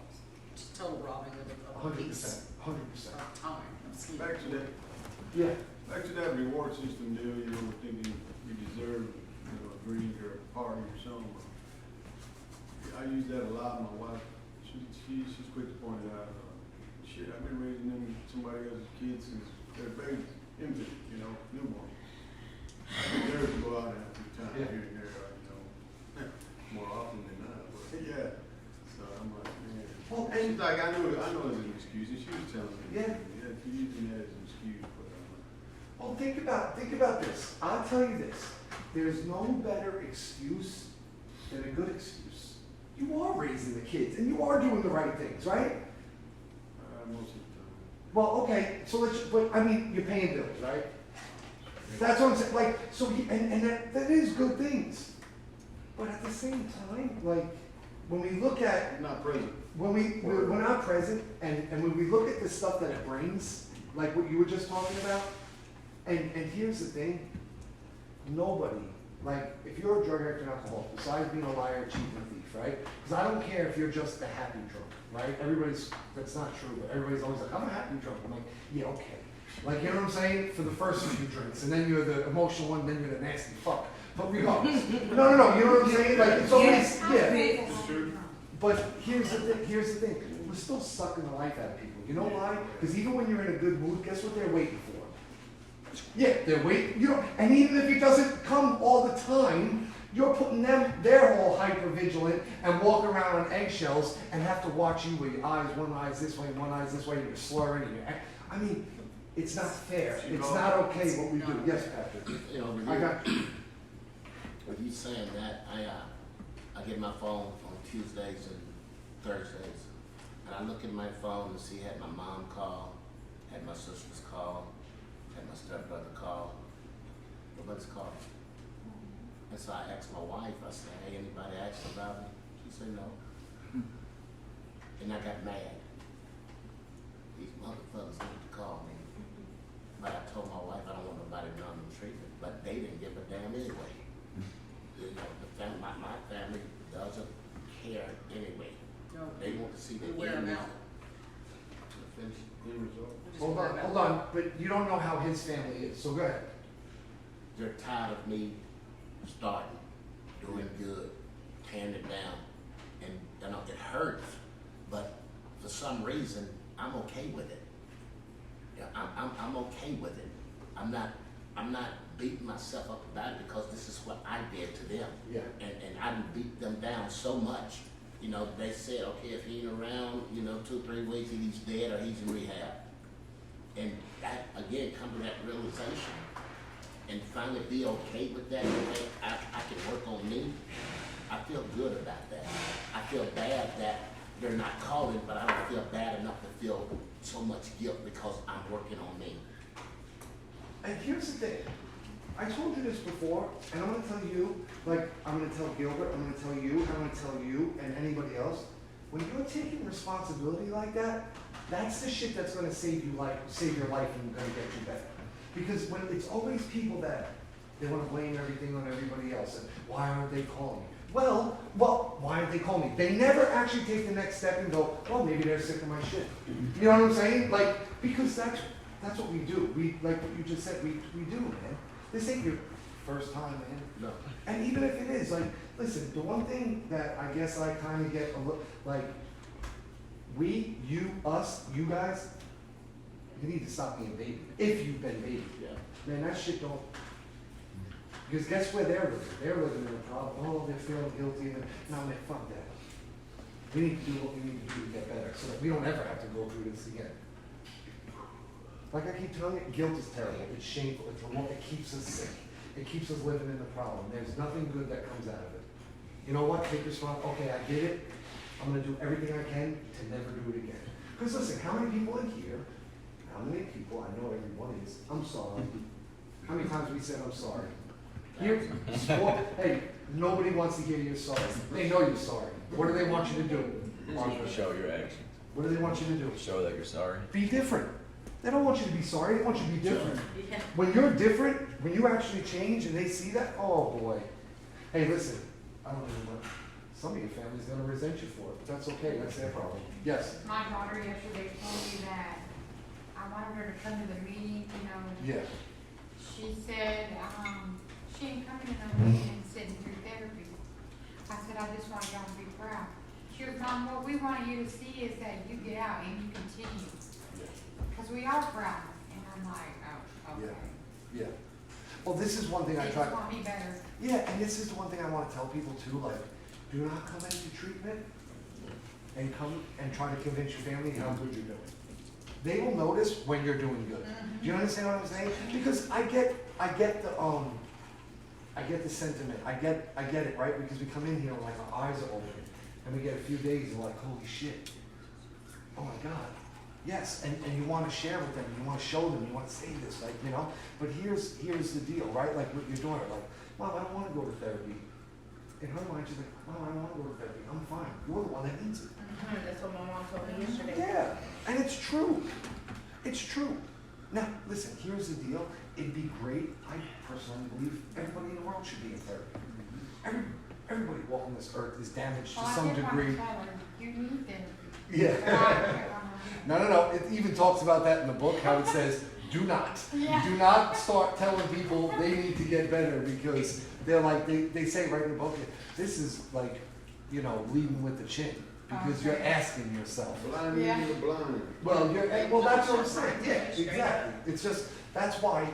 Just total robbing them of peace. 100%. Of time. Of sleep. Back to that, Yeah. back to that reward system deal, you know, thinking you deserve, you know, a drink or a party or something. I use that a lot. My wife, she's quick to point it out. Shit, I've been raising them somebody else's kids since they're babies, infant, you know, newborn. I deserve to go out and have a good time Yeah. here and there, you know, more often than not. But yeah, so I'm like, man. Well, She's and like, I know it's an excuse, and she was telling me, Yeah. yeah, you're using that as an excuse, but well, think about this. I'll tell you this. There's no better excuse than a good excuse. You are raising the kids, and you are doing the right things, right? most of the time. Well, okay, so but I mean, you're paying bills, right? That's what I'm saying, like, so, and that is good things. But at the same time, like, when we look at, Not present. we're not present, and when we look at the stuff that it brings, like what you were just talking about, and here's the thing, nobody, like, if you're a drug addict and alcoholic, besides being a liar, cheat, and a thief, right? Because I don't care if you're just a happy drunk, right? That's not true, but everybody's always like, I'm a happy drunk. I'm like, yeah, okay. Like, you know what I'm saying? For the first few drinks, and then you're the emotional one, then you're the nasty fuck. But regardless, no, you know what I'm saying? Like, it's always, yeah. It's true. But here's the thing. We're still sucking the life out of people. You know why? Because even when you're in a good mood, guess what they're waiting for? Yeah, they're waiting. You know, and even if it doesn't come all the time, you're putting they're all hyper vigilant and walk around on eggshells and have to watch you with your eyes, one eye's this way, one eye's this way, and you're slurring. I mean, it's not fair. It's not okay what we do. Yes, Patrick. You know, I got you. With you saying that, I get my phone on Tuesdays and Thursdays, and I look at my phone and see had my mom call, had my sisters call, had my stepbrother call, nobody's called. And so I asked my wife, I said, hey, anybody asked about me? She said no. And I got mad. These motherfuckers need to call me. But I told my wife I don't want nobody to know I'm in treatment, but they didn't give a damn anyway. You know, my family doesn't care anyway. No, They want to see the we wear end them result. out. Finish the end result. We just Hold wear on, 'em hold out. on, but you don't know how his family is, so go ahead. They're tired of me starting, doing good, tearing it down, and you know, it hurts, but for some reason, I'm okay with it. Yeah, I'm okay with it. I'm not beating myself up about it because this is what I did to them. Yeah. And I done beat them down so much. You know, they said, okay, if he ain't around, 2 or 3 weeks, he's dead or he's in rehab. And that, again, come to that realization and finally be okay with that, okay, I can work on me. I feel good about that. I feel bad that they're not calling, but I don't feel bad enough to feel so much guilt because I'm working on me. And here's the thing, I told you this before, and I'm gonna tell you, like, I'm gonna tell Gilbert, I'm gonna tell you, I'm gonna tell you, and anybody else, when you're taking responsibility like that, that's the shit that's gonna save your life and gonna get you better. Because when it's always people that, they wanna blame everything on everybody else, and why aren't they calling me? Well, why aren't they calling me? They never actually take the next step and go, well, maybe they're sick of my shit. You know what I'm saying? Like, because that's what we do. We, like what you just said, we do, man. This ain't your first time, man. No. And even if it is, like, listen, the one thing that I guess I kind of get a little, like, we, you, us, you guys, you need to stop being baby. If you've been baby. Yeah. Man, that shit don't, because guess where they're living? They're living in a problem. Oh, they're feeling guilty. And no, man, fuck that. We need to do what we need to do to get better so that we don't ever have to go through this again. Like I keep telling you, guilt is terrible. It's shameful. It's remote. It keeps us sick. It keeps us living in the problem. There's nothing good that comes out of it. You know what? Take responsibility. Okay, I did it. I'm going to do everything I can to never do it again. Because listen, how many people in here, how many people, I know everyone is, I'm sorry. How many times we said I'm sorry? Here, hey, nobody wants to hear you're sorry. They know you're sorry. What do they want you to do? Show your actions. What do they want you to do? Show that you're sorry. Be different. They don't want you to be sorry, they want you to be different. Yeah. When you're different, when you actually change and they see that, oh boy. Hey, listen, I don't know what, some of your family's gonna resent you for it, but that's okay, that's their problem. Yes? My daughter yesterday told me that I wanted her to come to the meeting, Yeah. She said, she ain't coming to no meeting and sitting through therapy. I said, I just want y'all to be proud. She goes, Mom, what we want you to see is that you get out and you continue. Because we are proud. And I'm like, oh, okay. Yeah. Well, this is one thing They I just try. want me better. Yeah, and this is the one thing I want to tell people too, like, do not come into treatment and come and try to convince your family how good you're doing. They will notice when you're doing good. Do you understand what I'm saying? Because I get the sentiment. I get it, right? Because we come in here and like our eyes are open and we get a few days and we're like, holy shit. Oh my God. Yes, and you want to share with them, you want to show them, you want to say this, like, But here's the deal, right? Like with your daughter, like, Mom, I don't want to go to therapy. In her mind, she's like, Mom, I don't want to go to therapy. I'm fine. You're the one that needs it. That's what my mom told me yesterday. Yeah, and it's true. It's true. Now, listen, here's the deal. It'd be great. I personally believe everybody in the world should be in therapy. Everybody walking this earth is damaged to Well, I some did want to degree. tell her, you need therapy. Yeah. No. It even talks about that in the book, how it says, do not. Yeah. Do not start telling people they need to get better because they're like, they say right in the book, this is like, leading with the chin. Because you're asking yourself. Blind Yeah. leading the blind. Well, that's what I'm saying. Yeah, exactly. It's just, that's why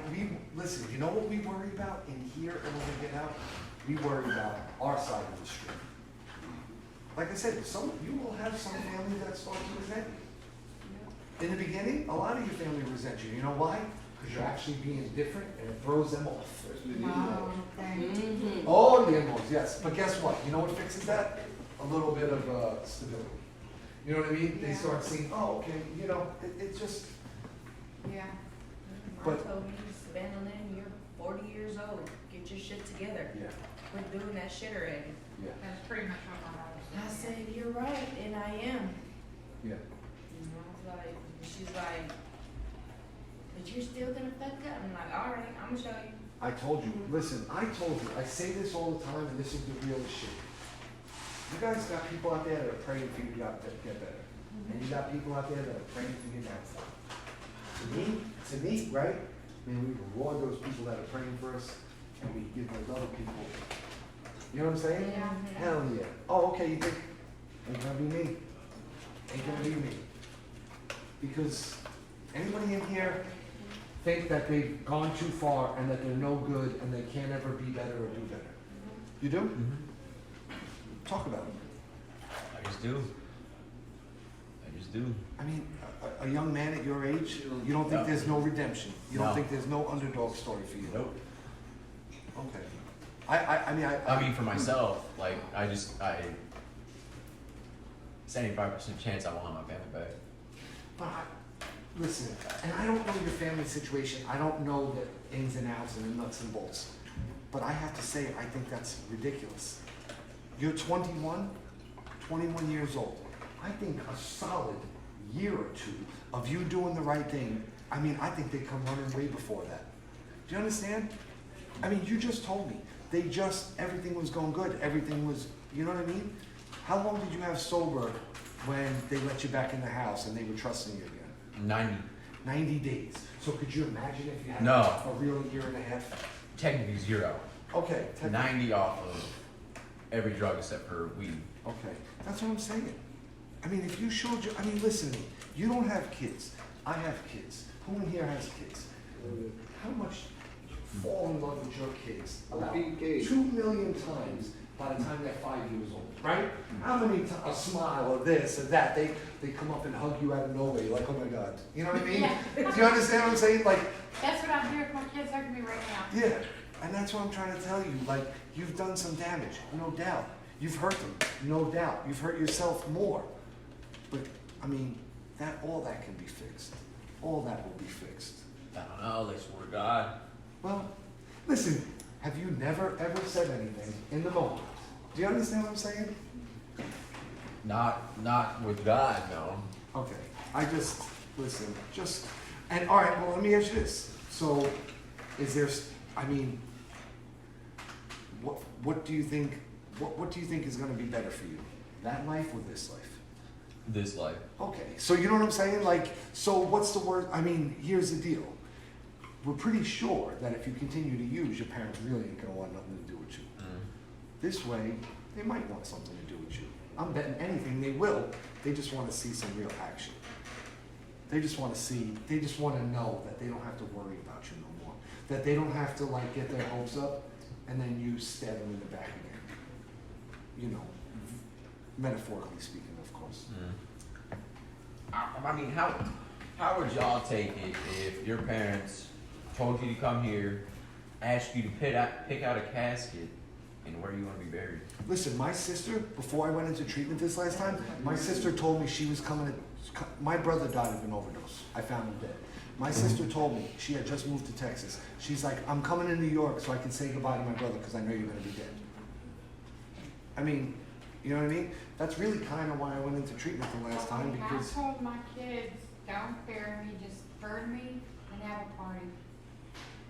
listen, you know what we worry about in here and when we get out? We worry about our side of the street. Like I said, you will have some family that start to resent you. In the beginning, a lot of your family resent you. You know why? because you're actually being different and it throws them off. Especially the Wow, in-laws. okay. Mm-hmm. Oh, the in-laws, yes, but guess what? You know what fixes that? A little bit of stability. You know what I mean? They Yeah. start seeing, oh, okay, you know, it's just, Yeah. But- Mom told me to spend on them, you're 40 years old, get your shit together. yeah, Quit doing that shit already. yeah, That's pretty much what my mom I said. said, you're right, and I am. yeah. And I was like, she's like, but you're still gonna fuck up. I'm like, all right, I'm gonna show you. I told you, listen, I told you, I say this all the time, and this is the real shit. You guys got people out there that are praying for you to get better. And you got people out there that are praying for you to have fun. To me, right? I mean, we reward those people that are praying for us, and we give those other people, you know what I'm saying? Yeah. Hell yeah. Oh, okay, you think, ain't gonna be me. Ain't gonna be me. Because anybody in here think that they've gone too far and that they're no good and they can't ever be better or do better? You do? Talk about it. I just do. I just do. I mean, a young man at your age, you don't think No. there's no redemption? You don't No. think there's no underdog story for you? Nope. Okay. I I mean, for myself, like, I 75% chance I want my family back. But listen, and I don't know your family situation. I don't know the ins and outs and the nuts and bolts. But I have to say, I think that's ridiculous. You're 21 years old. I think a solid year or two of you doing the right thing, I mean, I think they come running way before that. Do you understand? I mean, you just told me. Everything was going good. Everything was, you know what I mean? How long did you have sober when they let you back in the house and they were trusting you again? 90. 90 days. So could you imagine if you had No. a real year and a half? Technically 0. Okay. 90 off of every drug except for weed. Okay. That's what I'm saying. I mean, if you showed you, I mean, listen to me. You don't have kids. I have kids. Who in here has kids? How much you fall in love with your kids? About 2 million times by the time they're 5 years old, right? How many a smile or this or that, they come up and hug you out of nowhere. You're like, oh my God. You know what I mean? Yeah. Do you understand what I'm saying? Like, That's what I'm doing with my kids hugging me right now. yeah. And that's what I'm trying to tell you. Like, you've done some damage, no doubt. You've hurt them, no doubt. You've hurt yourself more. But, I mean, all that can be fixed. All that will be fixed. I don't know, they swear to God. Well, listen, have you never ever said anything in the moment? Do you understand what I'm saying? Not with God, no. Okay, listen, and all right, well, let me ask you this. So, what do you think, what do you think is gonna be better for you? That life or this life? This life. Okay, so you know what I'm saying? Like, so what's the word? I mean, here's the deal. We're pretty sure that if you continue to use, your parents really ain't gonna want nothing to do with you. This way, they might want something to do with you. I'm betting anything they will. They just want to see some real action. They just want to know that they don't have to worry about you no more. That they don't have to like get their hopes up and then you stab them in the back again. You know, metaphorically speaking, of course. I mean, how would y'all take it if your parents told you to come here, asked you to pick out a casket, and where you want to be buried? Listen, my sister, before I went into treatment this last time, my sister told me she was coming to, my brother died of an overdose. I found him dead. My sister told me she had just moved to Texas. She's like, I'm coming to New York so I can say goodbye to my brother because I know you're going to be dead. I mean, you know what I mean? That's really kind of why I went into treatment the last time because... I told my kids, don't bury me, just burn me and have a party.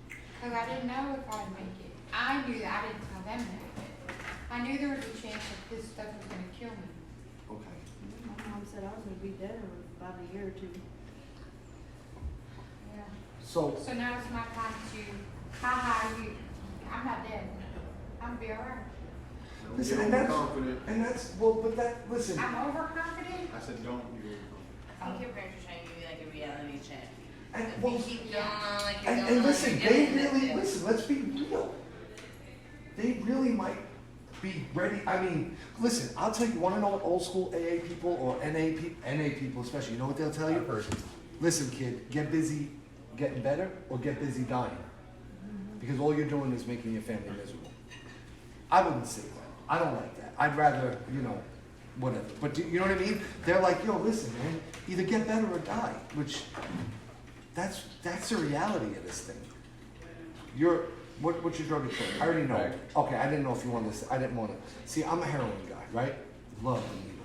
Because I didn't know if I'd make it. I knew that. I didn't tell them that. I knew there was a chance that this stuff was going to kill me. Okay. My mom said I was gonna be dead in about a year or two. Yeah. So, So now it's my time to, I'm not dead. I'm gonna be alright. Don't listen, get and that's, overconfident. and that's, well, but that, listen, I'm overconfident. I said, don't be overconfident. I think your parents are trying to give you like a reality check. and, If well, you keep going on like you're and, going and on, listen, you're they gonna end up really, dead. listen, let's be real. They really might be ready. I mean, listen, I'll tell you, want to know what old school AA people or NA people especially, you know what they'll tell you? That person. Listen, kid, get busy getting better or get busy dying. Because all you're doing is making your family miserable. I wouldn't say that. I don't like that. I'd rather, you know, whatever. But do you know what I mean? They're like, yo, listen, man, either get better or die. Which, that's the reality of this thing. What's your drug of choice? I already know. Okay, I didn't know if you wanted to. I didn't want to. See, I'm a heroin guy, right? Love the needle.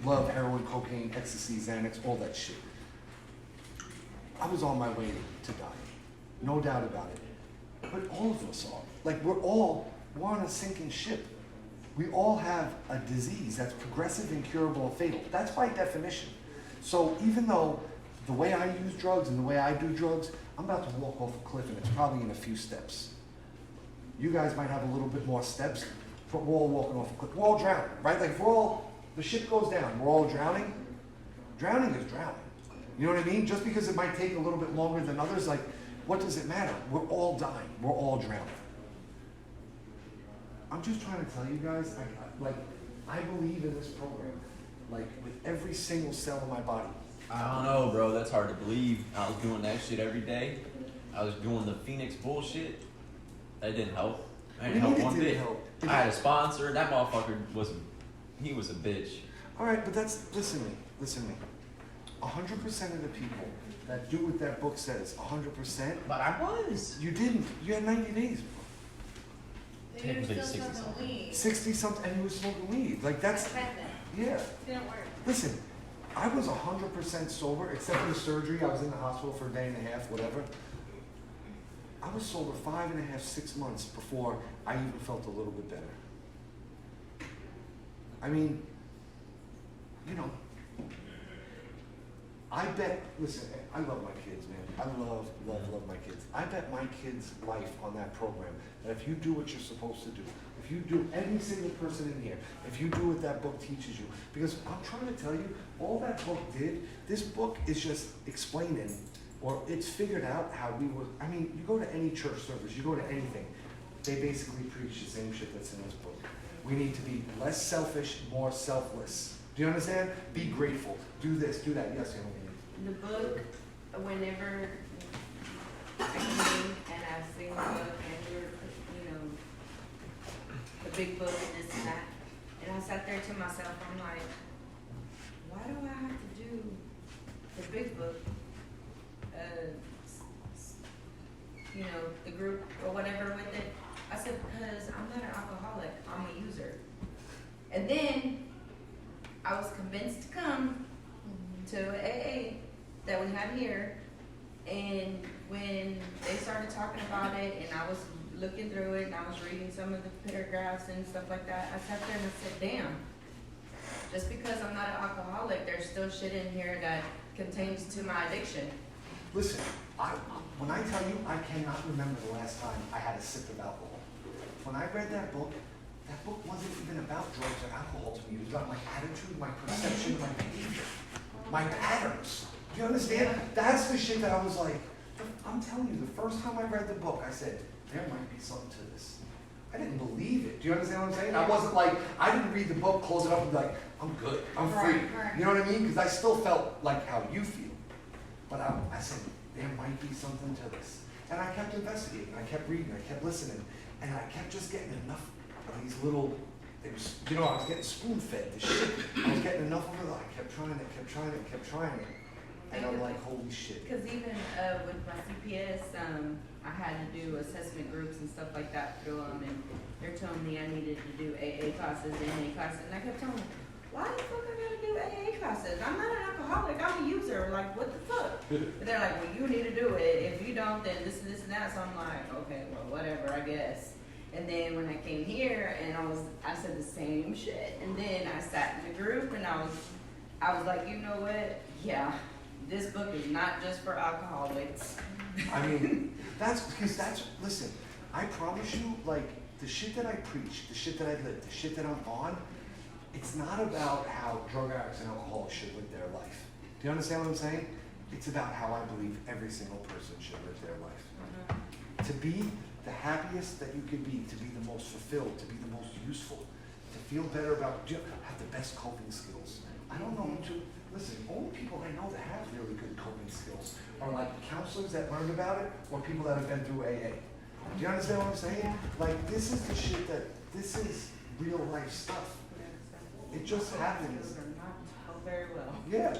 Love heroin, cocaine, ecstasy, Xanax, all that shit. I was on my way to dying. No doubt about it. But all of us are. Like, we're on a sinking ship. We all have a disease that's progressive, incurable, and fatal. That's by definition. So even though the way I use drugs and the way I do drugs, I'm about to walk off a cliff and it's probably in a few steps. You guys might have a little bit more steps, but we're all walking off a cliff. We're all drowning, right? Like, if the ship goes down, we're all drowning. Drowning is drowning. You know what I mean? Just because it might take a little bit longer than others, like, what does it matter? We're all dying. We're all drowning. I'm just trying to tell you guys, I believe in this program, like, with every single cell in my body. I don't know, bro. That's hard to believe. I was doing that shit every day. I was doing the Phoenix bullshit. That didn't help. That didn't help one bit. I had a sponsor. That motherfucker was a bitch. All right, but listen to me. 100% of the people that do what that book says, 100%. But I was. You didn't. You had 90 days. Technically 60 something. 60 something, and you were smoking weed. Like, that's, yeah. Didn't work. Listen, I was 100% sober, except for the surgery. I was in the hospital for a day and a half, whatever. I was sober 5.5, 6 months before I even felt a little bit better. I mean, you know, I bet, listen, I love my kids, man. I love my kids. I bet my kids' life on that program, that if you do what you're supposed to do, if you do, every single person in here, if you do what that book teaches you, because I'm trying to tell you, all that book did, this book is just explaining, or it's figured out how we were, I mean, you go to any church service, you go to anything, they basically preach the same shit that's in this book. We need to be less selfish, more selfless. Do you understand? Be grateful. Do this, do that. Yes, Emily. The book, whenever I came and I seen the book and you know, the big book and this and that, and I sat there to myself, I'm like, why do I have to do the big book, you know, the group or whatever with it? I said, because I'm not an alcoholic, I'm a user. And then I was convinced to come to AA that we have here, and when they started talking about it and I was looking through it and I was reading some of the paragraphs and stuff like that, I sat there and I said, damn, just because I'm not an alcoholic, there's still shit in here that contains to my addiction. Listen, when I tell you, I cannot remember the last time I had a sip of alcohol. When I read that book wasn't even about drugs or alcohol to me. It was about my attitude, my perception, my behavior, my patterns. Do you understand? That's the shit that I was like, I'm telling you, the first time I read the book, I said, there might be something to this. I didn't believe it. Do you understand what I'm saying? I wasn't like, I didn't read the book, close it up, and be like, I'm good, I'm free. Right. You know what I mean? Because I still felt like how you feel. But I said, there might be something to this. And I kept investigating, I kept reading, I kept listening, and I kept just getting enough of these little, it was, you know, I was getting spoon-fed this shit. I was getting enough of it, I kept trying it. And I'm like, holy shit. Because even with my CPS, I had to do assessment groups and stuff like that through them, and they're telling me I needed to do AA classes, NA classes, and I kept telling them, why the fuck I gotta do AA classes? I'm not an alcoholic, I'm a user, like, what the fuck? But they're like, well, you need to do it, if you don't, then this and this and that, so I'm like, okay, well, whatever, I guess. And then when I came here, and I said the same shit, and then I sat in the group, and I was like, you know what, yeah, this book is not just for alcoholics. I mean, listen, I promise you, like, the shit that I preach, the shit that I live, the shit that I'm on, it's not about how drug addicts and alcoholics should live their life. Do you understand what I'm saying? It's about how I believe every single person should live their life. To be the happiest that you could be, to be the most fulfilled, to be the most useful, to feel better about, have the best coping skills. I don't know, listen, only people I know that have really good coping skills are like counselors that learned about it or people that have been through AA. Do you understand what I'm saying? Like, this is the shit this is real life stuff. It just happens. Oh, very well. Yeah,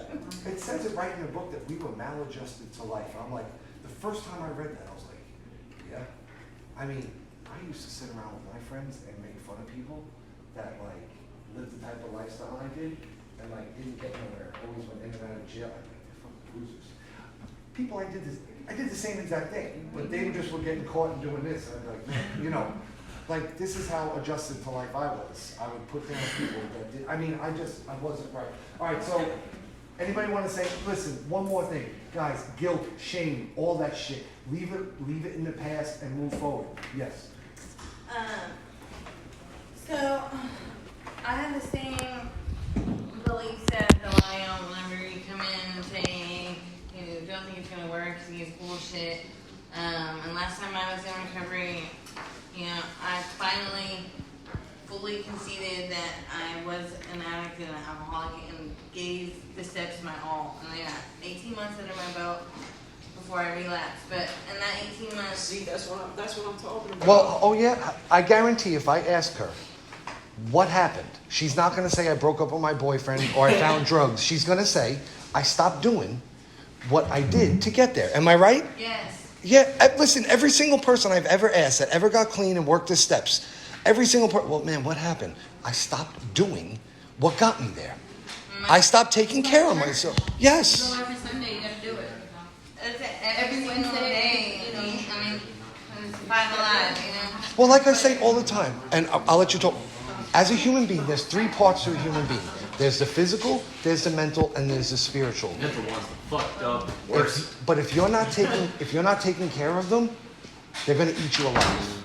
it says it right in the book that we were maladjusted to life. I'm like, the first time I read that, I was like, yeah. I mean, I used to sit around with my friends and make fun of people that like lived the type of lifestyle I did and like didn't get nowhere, always went in and out of jail. I'm like, they're fucking losers. People I did the same exact thing, but they just were getting caught and doing this. And I'm like, you know, like this is how adjusted to life I was. I would put down people that did, I mean, I wasn't right. All right, so anybody want to say, listen, one more thing. Guys, guilt, shame, all that shit. Leave it in the past and move forward. Yes. So I have the same beliefs as Delia whenever you come in and say, you don't think it's going to work because it's bullshit. And last time I was in recovery, I finally fully conceded that I was an addict and an alcoholic and gave the steps my all. And I got 18 months under my belt before I relapsed. But in that 18 months... See, that's what I'm talking about. Well, oh yeah, I guarantee if I ask her what happened, she's not going to say I broke up with my boyfriend or I found drugs. She's going to say I stopped doing what I did to get there. Am I right? Yes. Yeah, listen, every single person I've ever asked that ever got clean and worked the steps, every single person, well, man, what happened? I stopped doing what got me there. I stopped taking care of myself. Yes. So every Sunday you got to do it. Every single day. I mean, it's 5 alive, Well, like I say all the time, and I'll let you talk. As a human being, there's 3 parts to a human being. There's the physical, there's the mental, and there's the spiritual. Mental one's the fucked up worst. But if you're not taking care of them, they're gonna eat you alive.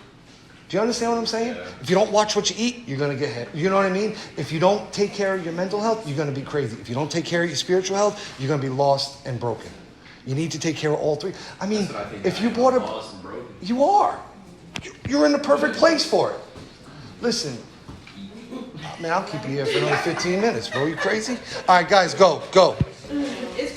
Do you understand what I'm saying? Yeah. If you don't watch what you eat, you're gonna get hit. You know what I mean? If you don't take care of your mental health, you're gonna be crazy. If you don't take care of your spiritual health, you're gonna be lost and broken. You need to take care of all 3. I mean, That's what I think. if you bought Lost and broken. you are. You're in the perfect place for it. Listen, man, I'll keep you here for another 15 minutes, bro. You crazy? All right, guys, go.